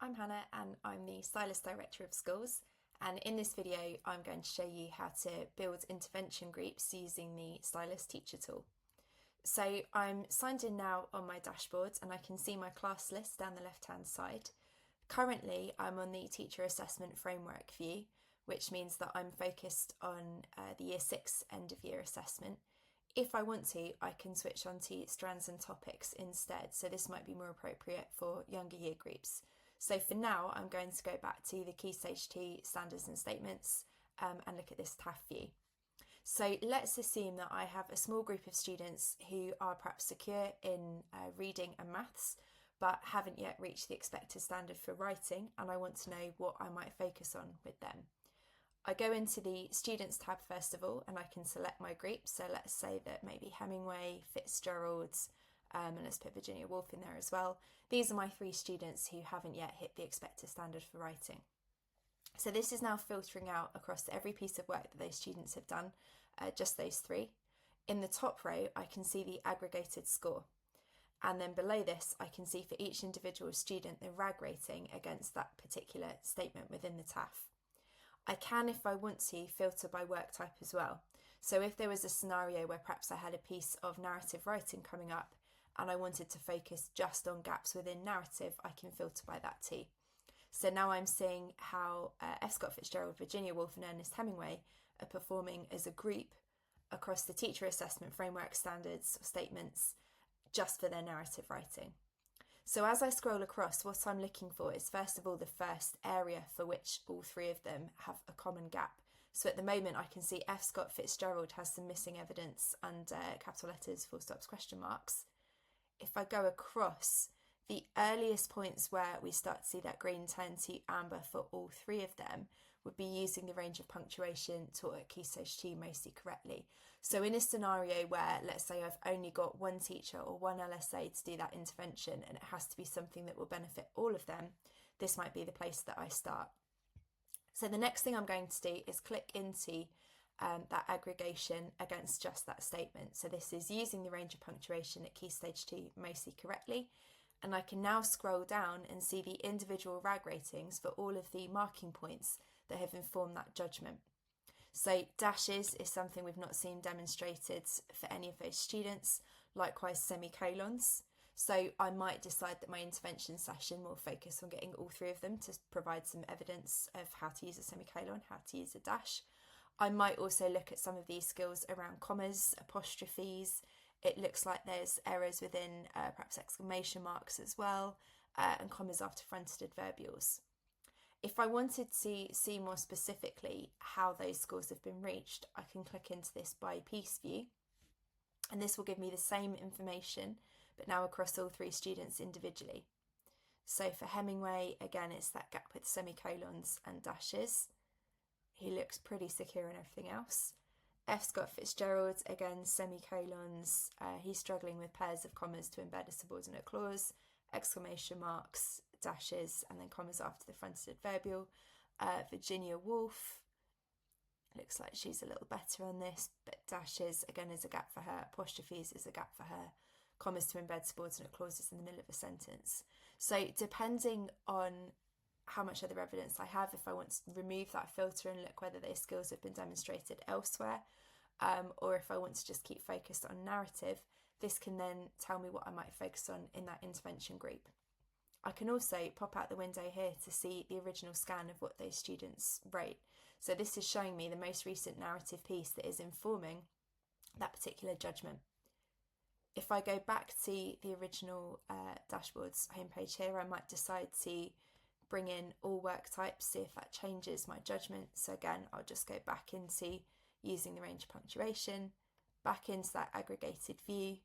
I'm Hannah and I'm the Stylus Director of Schools, and in this video I'm going to show you how to build intervention groups using the Stylus teacher tool. So I'm signed in now on my dashboard and I can see my class list down the left hand side. Currently I'm on the teacher assessment framework view, which means that I'm focused on the year 6 end of year assessment. If I want to, I can switch on to strands and topics instead, so this might be more appropriate for younger year groups. So for now, I'm going to go back to the Key Stage 2 standards and statements and look at this TAF view. So let's assume that I have a small group of students who are perhaps secure in reading and maths, but haven't yet reached the expected standard for writing, and I want to know what I might focus on with them. I go into the Students tab first of all, and I can select my group. So let's say that maybe Hemingway, Fitzgerald, and let's put Virginia Woolf in there as well. These are my 3 students who haven't yet hit the expected standard for writing. So this is now filtering out across every piece of work that those students have done, just those 3. In the top row, I can see the aggregated score. And then below this, I can see for each individual student the RAG rating against that particular statement within the TAF. I can, if I want to, filter by work type as well. So if there was a scenario where perhaps I had a piece of narrative writing coming up and I wanted to focus just on gaps within narrative, I can filter by that too. So now I'm seeing how F. Scott Fitzgerald, Virginia Woolf and Ernest Hemingway are performing as a group across the teacher assessment framework standards or statements just for their narrative writing. So as I scroll across, what I'm looking for is first of all the first area for which all 3 of them have a common gap. So at the moment I can see F. Scott Fitzgerald has some missing evidence under capital letters, full stops, question marks. If I go across, the earliest points where we start to see that green turn to amber for all 3 of them would be using the range of punctuation taught at Key Stage 2 mostly correctly. So in a scenario where, let's say I've only got one teacher or one LSA to do that intervention and it has to be something that will benefit all of them, this might be the place that I start. So the next thing I'm going to do is click into that aggregation against just that statement. So this is using the range of punctuation at Key Stage 2 mostly correctly. And I can now scroll down and see the individual RAG ratings for all of the marking points that have informed that judgment. So dashes is something we've not seen demonstrated for any of those students, likewise semicolons. So I might decide that my intervention session will focus on getting all 3 of them to provide some evidence of how to use a semicolon, how to use a dash. I might also look at some of these skills around commas, apostrophes. It looks like there's errors within perhaps exclamation marks as well, and commas after fronted adverbials. If I wanted to see more specifically how those scores have been reached, I can click into this by piece view, and this will give me the same information, but now across all 3 students individually. So for Hemingway, again, it's that gap with semicolons and dashes. He looks pretty secure in everything else. F. Scott Fitzgerald, again, semicolons. He's struggling with pairs of commas to embed a subordinate clause, exclamation marks, dashes, and then commas after the fronted adverbial. Virginia Woolf, looks like she's a little better on this, but dashes, again, is a gap for her. Apostrophes is a gap for her. Commas to embed subordinate clauses in the middle of a sentence. So depending on how much other evidence I have, if I want to remove that filter and look whether those skills have been demonstrated elsewhere, or if I want to just keep focused on narrative, this can then tell me what I might focus on in that intervention group. I can also pop out the window here to see the original scan of what those students wrote. So this is showing me the most recent narrative piece that is informing that particular judgment. If I go back to the original dashboard's homepage here, I might decide to bring in all work types, see if that changes my judgment. So again, I'll just go back into using the range of punctuation, back into that aggregated view,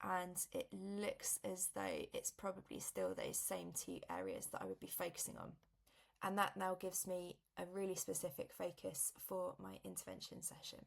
and it looks as though it's probably still those same 2 areas that I would be focusing on. And that now gives me a really specific focus for my intervention session.